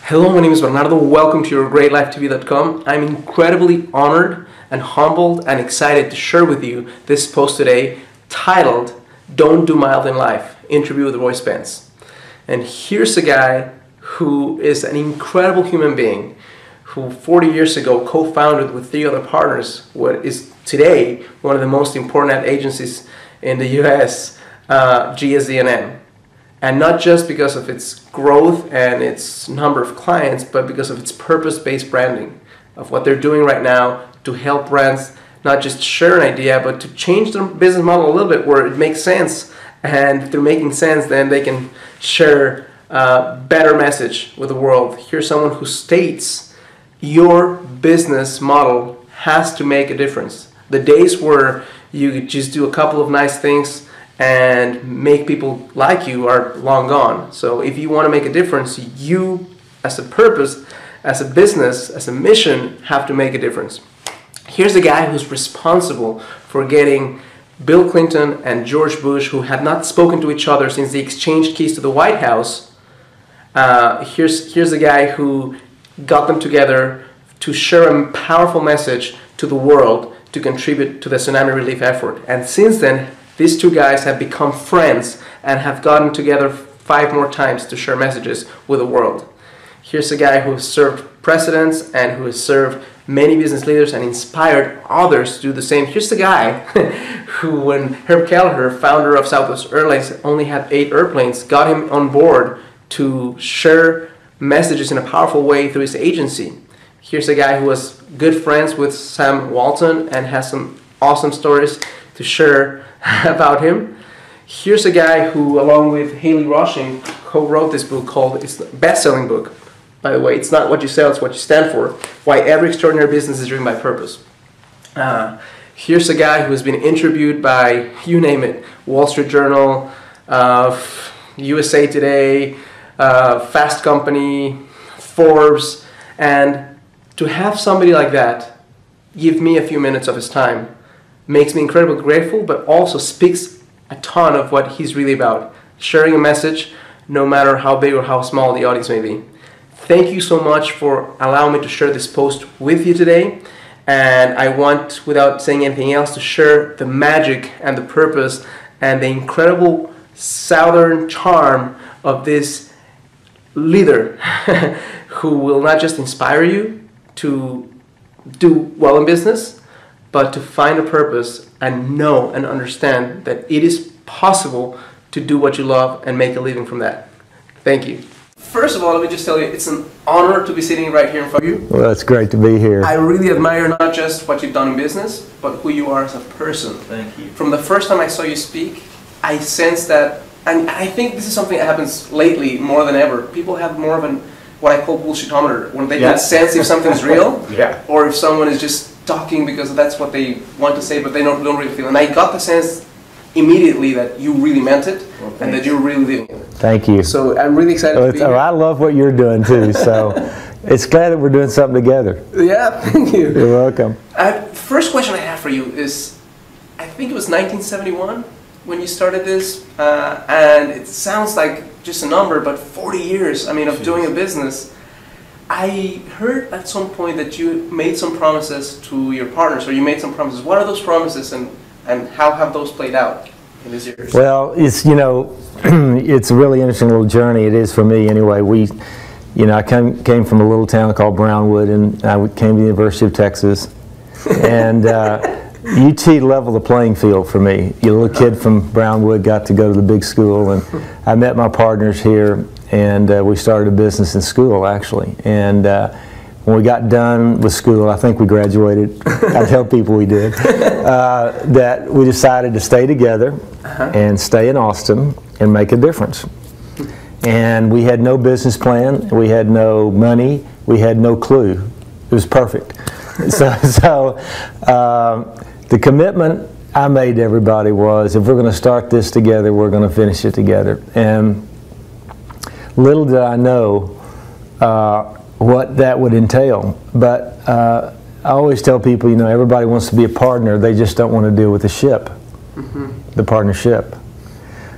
Hello, my name is Bernardo. Welcome to yourgreatlifetv.com. I'm incredibly honored and humbled and excited to share with you this post today titled, Don't Do Mild in Life, Interview with Roy Spence. And here's a guy who is an incredible human being who 40 years ago co-founded with 3 other partners what is today one of the most important ad agencies in the US, GSD&M. And not just because of its growth and its number of clients, but because of its purpose-based branding of what they're doing right now to help brands not just share an idea, but to change their business model a little bit where it makes sense. And if they're making sense, then they can share a better message with the world. Here's someone who states your business model has to make a difference. The days where you just do a couple of nice things and make people like you are long gone. So if you want to make a difference, you as a purpose, as a business, as a mission, have to make a difference. Here's a guy who's responsible for getting Bill Clinton and George Bush, who had not spoken to each other since they exchanged keys to the White House. Here's a guy who got them together to share a powerful message to the world to contribute to the tsunami relief effort. And since then, these 2 guys have become friends and have gotten together 5 more times to share messages with the world. Here's a guy who has served presidents and who has served many business leaders and inspired others to do the same. Here's the guy who, when Herb Kelleher, founder of Southwest Airlines, only had 8 airplanes, got him on board to share messages in a powerful way through his agency. Here's a guy who was good friends with Sam Walton and has some awesome stories to share about him. Here's a guy who, along with Haley Rushing, co-wrote this book called, it's a best-selling book, by the way. It's not what you sell, it's what you stand for. Why every extraordinary business is driven by purpose. Here's a guy who has been interviewed by, you name it, Wall Street Journal, USA Today, Fast Company, Forbes, and to have somebody like that give me a few minutes of his time makes me incredibly grateful, but also speaks a ton of what he's really about. Sharing a message, no matter how big or how small the audience may be. Thank you so much for allowing me to share this post with you today. And I want, without saying anything else, to share the magic and the purpose and the incredible southern charm of this leader who will not just inspire you to do well in business, but to find a purpose and know and understand that it is possible to do what you love and make a living from that. Thank you. First of all, let me just tell you, it's an honor to be sitting right here in front of you. Well, it's great to be here. I really admire not just what you've done in business, but who you are as a person. Thank you. From the first time I saw you speak, I sense that, and I think this is something that happens lately more than ever. People have more of an, what I call bullshitometer, when they can sense if something's real, or if someone is just talking because that's what they want to say, but they don't really feel. And I got the sense immediately that you really meant it, and that you're really living it. Thank you. So I'm really excited to be here. I love what you're doing too, so it's glad that we're doing something together. Yeah, thank you. You're welcome. First question I have for you is, I think it was 1971 when you started this, and it sounds like just a number, but 40 years, I mean, of doing a business. I heard at some point that you made some promises to your partners, or you made some promises. What are those promises, and how have those played out in these years? Well, it's, you know, it's a really interesting little journey. It is for me anyway. I came from a little town called Brownwood, and I came to the University of Texas, and UT leveled the playing field for me. A little kid from Brownwood got to go to the big school, and I met my partners here. And we started a business in school, actually. And when we got done with school, I think we graduated. I tell people we did. That we decided to stay together and stay in Austin and make a difference. And we had no business plan. We had no money. We had no clue. It was perfect. So the commitment I made to everybody was, if we're going to start this together, we're going to finish it together. And little did I know what that would entail, but I always tell people, you know, everybody wants to be a partner, they just don't want to deal with the ship, the partnership.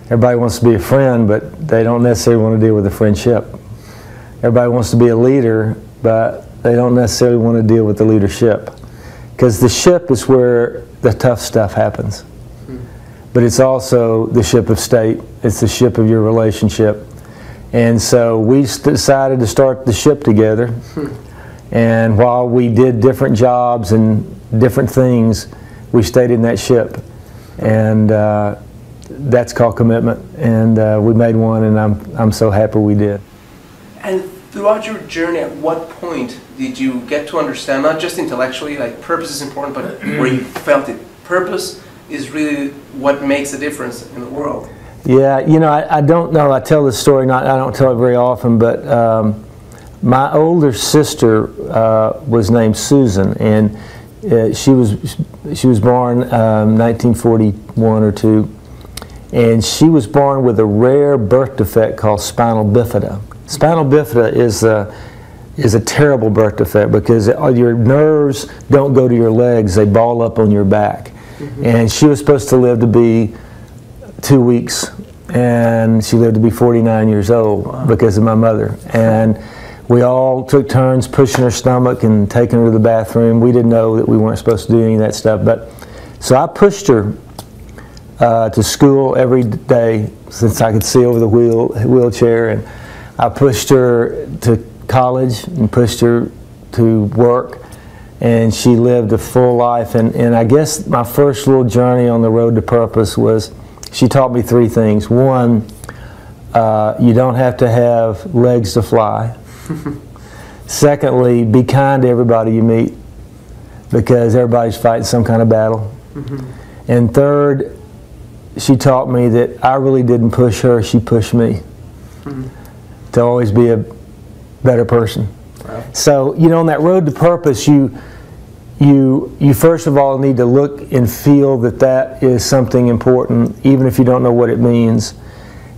Everybody wants to be a friend, but they don't necessarily want to deal with the friendship. everybody wants to be a leader, but they don't necessarily want to deal with the leadership. Because the ship is where the tough stuff happens. But it's also the ship of state. It's the ship of your relationship. And so we decided to start the ship together. And while we did different jobs and different things, we stayed in that ship. And that's called commitment. And we made one, and I'm so happy we did. And throughout your journey, at what point did you get to understand, not just intellectually, like purpose is important, but where you felt it? Purpose is really what makes a difference in the world. Yeah, you know, I don't know. I tell this story, I don't tell it very often, but my older sister was named Susan, and she was born 1941 or 2, and she was born with a rare birth defect called spinal bifida. Spinal bifida is a terrible birth defect because your nerves don't go to your legs; they ball up on your back. And she was supposed to live to be 2 weeks, and she lived to be 49 years old because of my mother. And we all took turns pushing her stomach and taking her to the bathroom. We didn't know that we weren't supposed to do any of that stuff. But so I pushed her to school every day since I could see over the wheelchair, and I pushed her to college and pushed her to work. And she lived a full life, and I guess my first little journey on the road to purpose was, she taught me 3 things. One, you don't have to have legs to fly. Secondly, be kind to everybody you meet, because everybody's fighting some kind of battle. And third, she taught me that I really didn't push her, she pushed me to always be a better person. Wow. So, you know, on that road to purpose, you first of all need to look and feel that that is something important, even if you don't know what it means.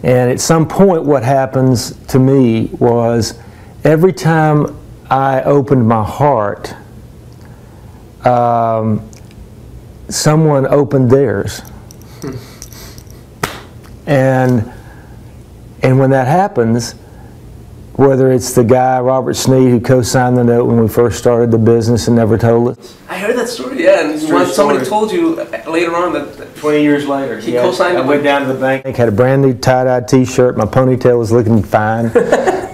And at some point, what happens to me was, every time I opened my heart, someone opened theirs. And when that happens, whether it's the guy, Robert Sneed, who co-signed the note when we first started the business and never told us. I heard that story, yeah, and somebody told you later on that 20 years later, he co-signed it. I went down to the bank, had a brand new tie-dye t-shirt, my ponytail was looking fine,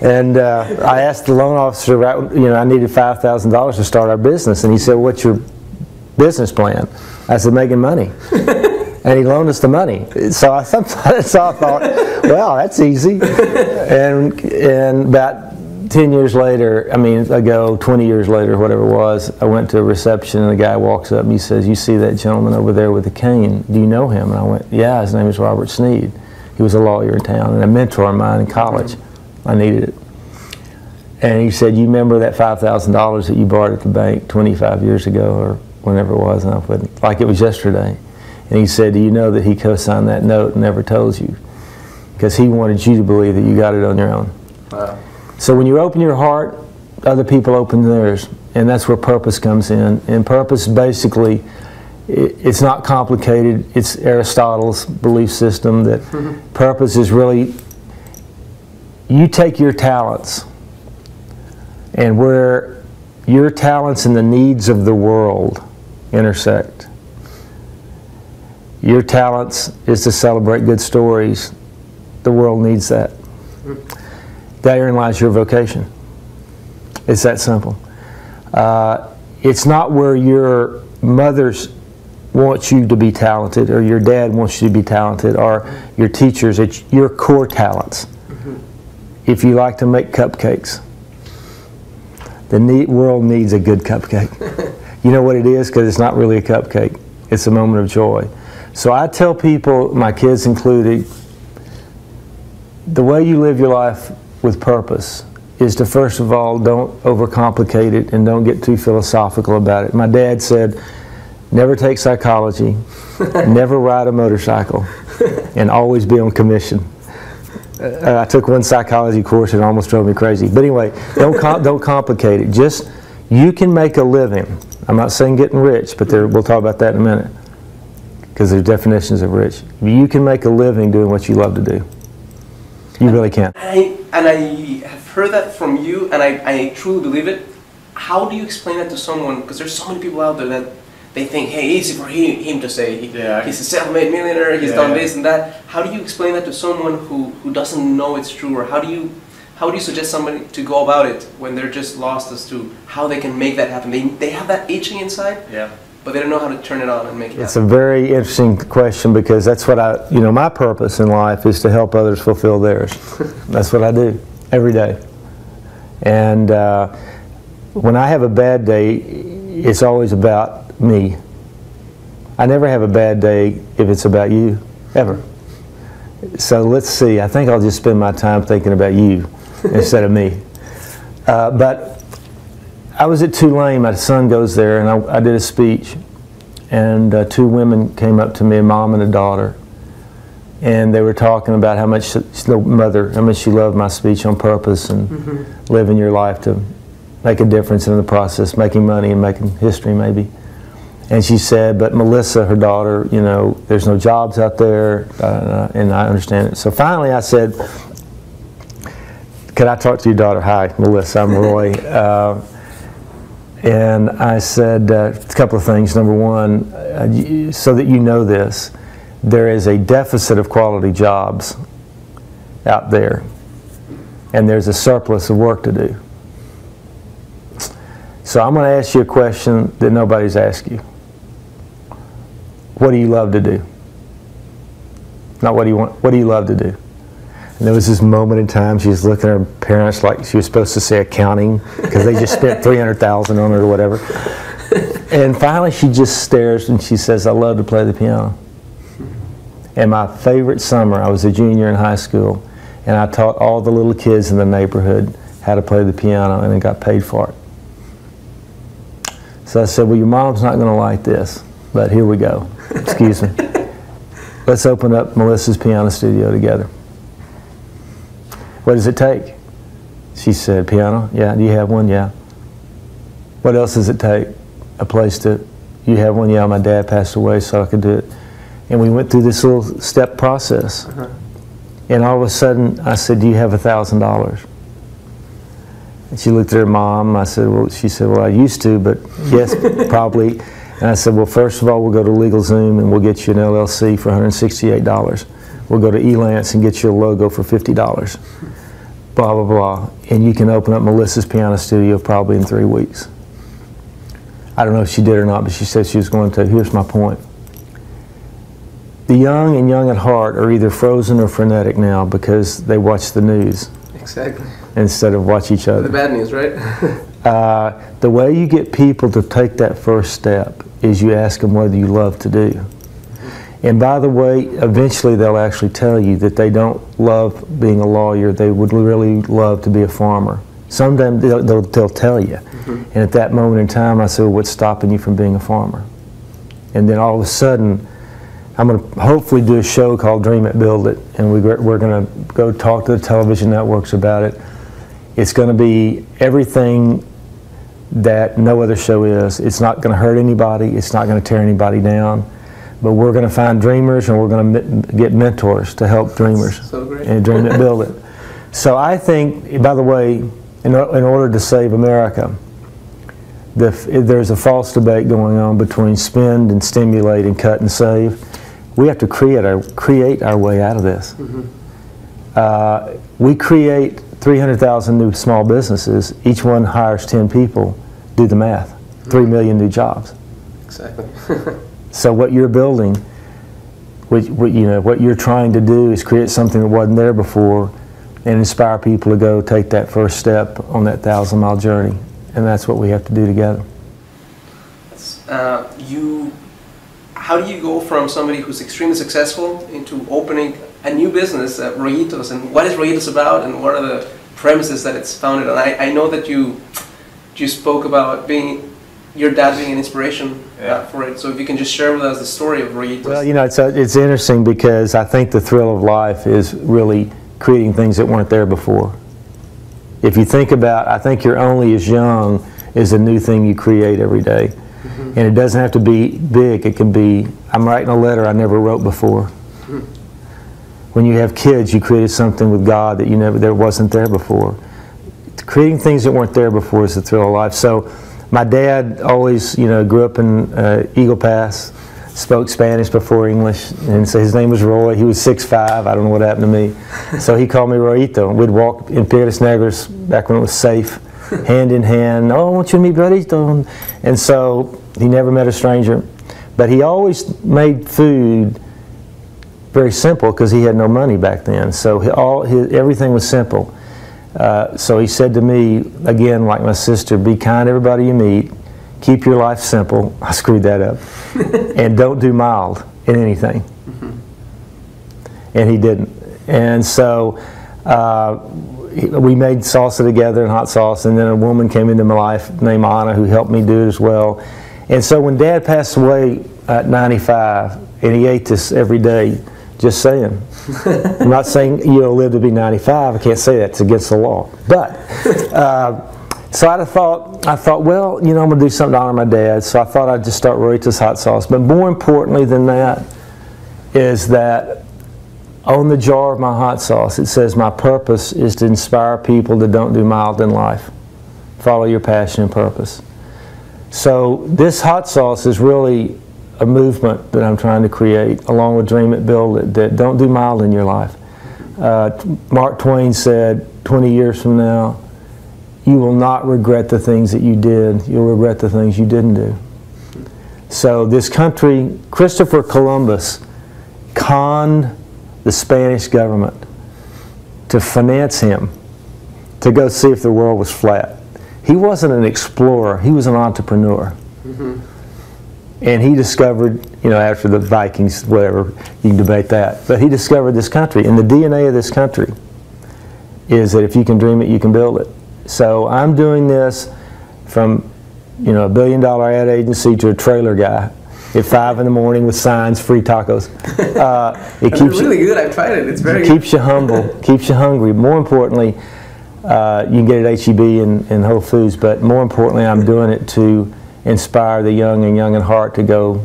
and I asked the loan officer, you know, I needed $5,000 to start our business, and he said, "What's your business plan?" I said, "Making money." And he loaned us the money. So I thought, well, that's easy. And about 10 years later, 20 years later, whatever it was, I went to a reception, and the guy walks up and he says, "You see that gentleman over there with the cane? Do you know him?" And I went, "Yeah, his name is Robert Sneed. He was a lawyer in town and a mentor of mine in college. I needed it." And he said, "You remember that $5,000 that you borrowed at the bank 25 years ago or whenever it was?" And I went, like it was yesterday. And he said, "Do you know that he co-signed that note and never told you? Because he wanted you to believe that you got it on your own." Wow. So when you open your heart, other people open theirs. And that's where purpose comes in. And purpose, basically, it's not complicated. It's Aristotle's belief system that purpose is really, you take your talents, and where your talents and the needs of the world intersect. Your talents is to celebrate good stories. The world needs that. Therein lies your vocation. It's that simple. It's not where your mother wants you to be talented, or your dad wants you to be talented, or your teachers. It's your core talents. If you like to make cupcakes, the world needs a good cupcake. You know what it is? Because it's not really a cupcake. It's a moment of joy. So I tell people, my kids included, the way you live your life with purpose is to, first of all, don't overcomplicate it and don't get too philosophical about it. My dad said, never take psychology, never ride a motorcycle, and always be on commission. I took one psychology course and it almost drove me crazy. But anyway, don't complicate it. Just, you can make a living. I'm not saying getting rich, but we'll talk about that in a minute, because there's definitions of rich. You can make a living doing what you love to do. You really can. And I have heard that from you, and I truly believe it. How do you explain that to someone? Because there's so many people out there that they think, hey, easy for him to say. He's a self-made millionaire, he's done this and that. How do you explain that to someone who doesn't know it's true? Or how do you suggest somebody to go about it when they're just lost as to how they can make that happen? They have that itching inside, but they don't know how to turn it on and make it happen. It's a very interesting question, because that's what my purpose in life is to help others fulfill theirs. That's what I do every day. And when I have a bad day, it's always about me. I never have a bad day if it's about you, ever. So let's see, I think I'll just spend my time thinking about you instead of me. But I was at Tulane, my son goes there, and I did a speech, and two women came up to me, a mom and a daughter, and they were talking about how much the mother, how much she loved my speech on purpose and living your life to make a difference in the process, making money and making history maybe. And she said, but Melissa, her daughter, you know, there's no jobs out there, and I understand it. So finally I said, could I talk to your daughter? Hi, Melissa, I'm Roy. And I said a couple of things. Number one, so that you know this, there is a deficit of quality jobs out there, and there's a surplus of work to do. So I'm going to ask you a question that nobody's asked you. What do you love to do? Not what do you want, what do you love to do? And there was this moment in time, she was looking at her parents like she was supposed to say accounting, because they just spent $300,000 on her or whatever. And finally she just stares and she says, I love to play the piano. And my favorite summer, I was a junior in high school, and I taught all the little kids in the neighborhood how to play the piano, and I got paid for it. So I said, well, your mom's not going to like this, but here we go. Excuse me. Let's open up Melissa's piano studio together. What does it take? She said, piano? Yeah. Do you have one? Yeah. What else does it take? A place to, you have one? Yeah, my dad passed away so I could do it. And we went through this little step process. And all of a sudden I said, do you have $1,000? And she looked at her mom. I said, well, she said, well, I used to, but yes, probably. And I said, well, first of all, we'll go to LegalZoom and we'll get you an LLC for $168. We'll go to Elance and get you a logo for $50. Blah, blah, blah. And you can open up Melissa's piano studio probably in 3 weeks. I don't know if she did or not, but she said she was going to. Here's my point. The young and young at heart are either frozen or frenetic now because they watch the news. Exactly. Instead of watch each other. The bad news, right? The way you get people to take that first step is you ask them whether you love to do. And by the way, eventually they'll actually tell you that they don't love being a lawyer, they would really love to be a farmer. Sometimes they'll tell you. And at that moment in time I said, well, what's stopping you from being a farmer? And then all of a sudden, I'm going to hopefully do a show called Dream It, Build It, and we're going to go talk to the television networks about it. It's going to be everything that no other show is. It's not going to hurt anybody. It's not going to tear anybody down. But we're going to find dreamers, and we're going to get mentors to help dreamers. So great. And dream it, build it. So I think, by the way, in order to save America, there's a false debate going on between spend and stimulate and cut and save. We have to create our way out of this. We create 300,000 new small businesses. Each one hires 10 people. Do the math. 3 million new jobs. Exactly. So what you're building, what you're trying to do is create something that wasn't there before, and inspire people to go take that first step on that 1,000-mile journey. And that's what we have to do together. How do you go from somebody who's extremely successful into opening a new business at Rollitos, and what is Rollitos about, and what are the premises that it's founded on? I know that you spoke about your dad being an inspiration for it, so if you can just share with us the story of Rollitos. Well, you know, it's interesting because I think the thrill of life is really creating things that weren't there before. If you think about, I think you're only as young as a new thing you create every day. And it doesn't have to be big. It can be, I'm writing a letter I never wrote before. When you have kids, you created something with God that that wasn't there before. creating things that weren't there before is the thrill of life. So my dad always, grew up in Eagle Pass, spoke Spanish before English, and so his name was Roy. He was 6'5". I don't know what happened to me. So he called me Royito. We'd walk in Piedras Negras back when it was safe, hand in hand. Oh, I want you to meet Royito. And so he never met a stranger. But he always made food very simple because he had no money back then. So everything was simple. So he said to me, again, like my sister, be kind to everybody you meet. Keep your life simple. I screwed that up. And don't do mild in anything. And he didn't. And so we made salsa together and hot sauce, and then a woman came into my life named Anna who helped me do it as well. And so when Dad passed away at 95, and he ate this every day, just saying. I'm not saying you'll live to be 95. I can't say that. It's against the law. But so I thought, well, I'm going to do something to honor my dad. So I thought I'd just start Royito's hot sauce. But more importantly than that is that on the jar of my hot sauce, it says, my purpose is to inspire people that don't do mild in life. Follow your passion and purpose. So this hot sauce is really a movement that I'm trying to create, along with Dream It, Build It, that don't do mild in your life. Mark Twain said, 20 years from now, you will not regret the things that you did. You'll regret the things you didn't do. So this country, Christopher Columbus conned the Spanish government to finance him to go see if the world was flat. He wasn't an explorer. He was an entrepreneur. And he discovered, after the Vikings, whatever, you can debate that, but he discovered this country. And the DNA of this country is that if you can dream it, you can build it. So I'm doing this from, a $1 billion ad agency to a trailer guy at 5 in the morning with signs, free tacos. It keeps really good. I've tried it. It's very good. Keeps you humble, keeps you hungry. More importantly, you can get it at HEB and Whole Foods, but more importantly, I'm doing it to inspire the young and young in heart to go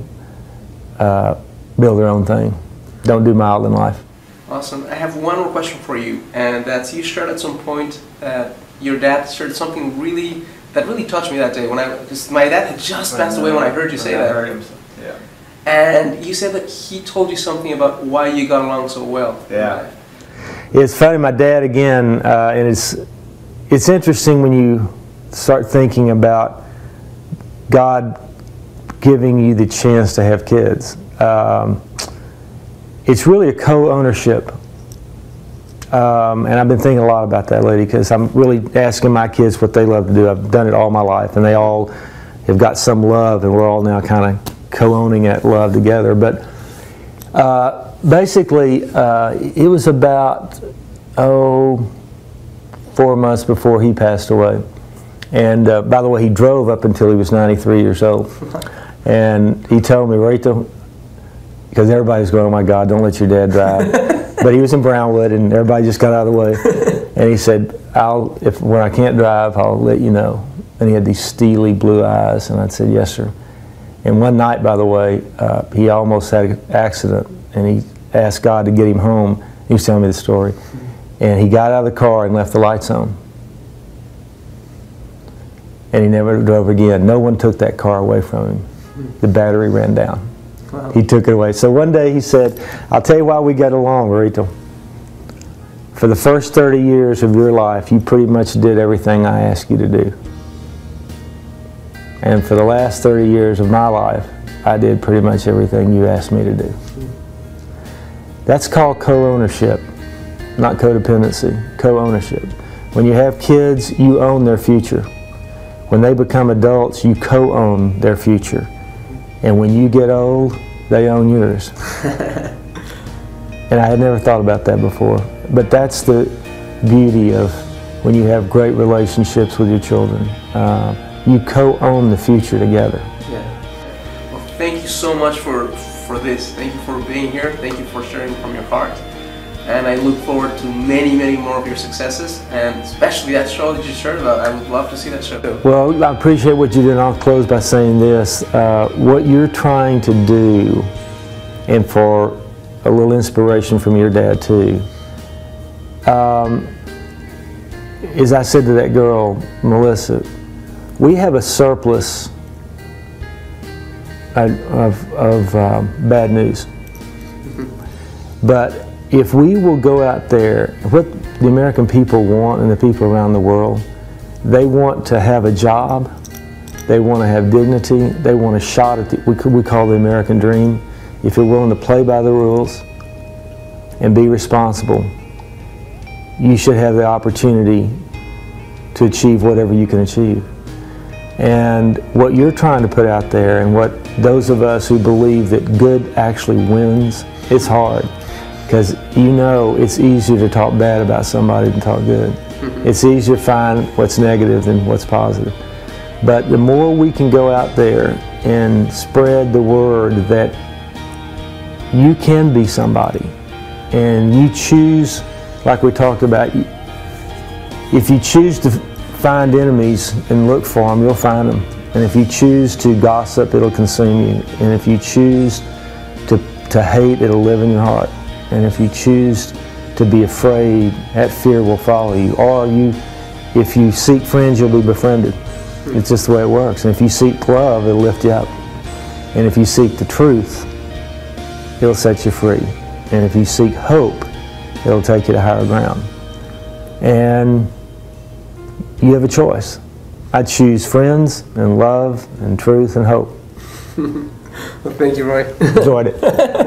build their own thing. Don't do mild in life. Awesome. I have one more question for you, and that's, you shared at some point that your dad shared something that really touched me that day because my dad had just passed away when I heard you say that. Yeah. And you said that he told you something about why you got along so well. Yeah. It's funny, my dad again, and it's interesting when you start thinking about God giving you the chance to have kids. It's really a co-ownership. And I've been thinking a lot about that lately because I'm really asking my kids what they love to do. I've done it all my life, and they all have got some love, and we're all now kind of co-owning that love together. But basically, it was about, 4 months before he passed away. And by the way, he drove up until he was 93 years old. And he told me, Royito, because everybody's going, oh my God, don't let your dad drive. But he was in Brownwood, and everybody just got out of the way. And he said, when I can't drive, I'll let you know. And he had these steely blue eyes, and I said, yes, sir. And one night, by the way, he almost had an accident, and he asked God to get him home. He was telling me the story. And he got out of the car and left the lights on. And he never drove again. No one took that car away from him. The battery ran down. Wow. He took it away. So one day he said, I'll tell you why we got along, Royito. For the first 30 years of your life, you pretty much did everything I asked you to do. And for the last 30 years of my life, I did pretty much everything you asked me to do. That's called co-ownership, not codependency, co-ownership. When you have kids, you own their future. When they become adults, you co-own their future. And when you get old, they own yours. And I had never thought about that before. But that's the beauty of when you have great relationships with your children. You co-own the future together. Yeah. Well, thank you so much for this. Thank you for being here. Thank you for sharing from your heart. And I look forward to many, many more of your successes, and especially that show that you shared about. I would love to see that show. Well, I appreciate what you did, and I'll close by saying this. What you're trying to do, and for a little inspiration from your dad too, as I said to that girl, Melissa, we have a surplus of bad news. But if we will go out there, what the American people want and the people around the world, they want to have a job, they want to have dignity, they want a shot at we call the American dream. If you're willing to play by the rules and be responsible, you should have the opportunity to achieve whatever you can achieve. And what you're trying to put out there, and what those of us who believe that good actually wins, it's hard. Because you know it's easier to talk bad about somebody than talk good. It's easier to find what's negative than what's positive. But the more we can go out there and spread the word that you can be somebody, and you choose, like we talked about, if you choose to find enemies and look for them, you'll find them. And if you choose to gossip, it'll consume you. And if you choose to hate, it'll live in your heart. And if you choose to be afraid, that fear will follow you. Or if you seek friends, you'll be befriended. It's just the way it works. And if you seek love, it'll lift you up. And if you seek the truth, it'll set you free. And if you seek hope, it'll take you to higher ground. And you have a choice. I choose friends and love and truth and hope. Well, thank you, Roy. Enjoyed it.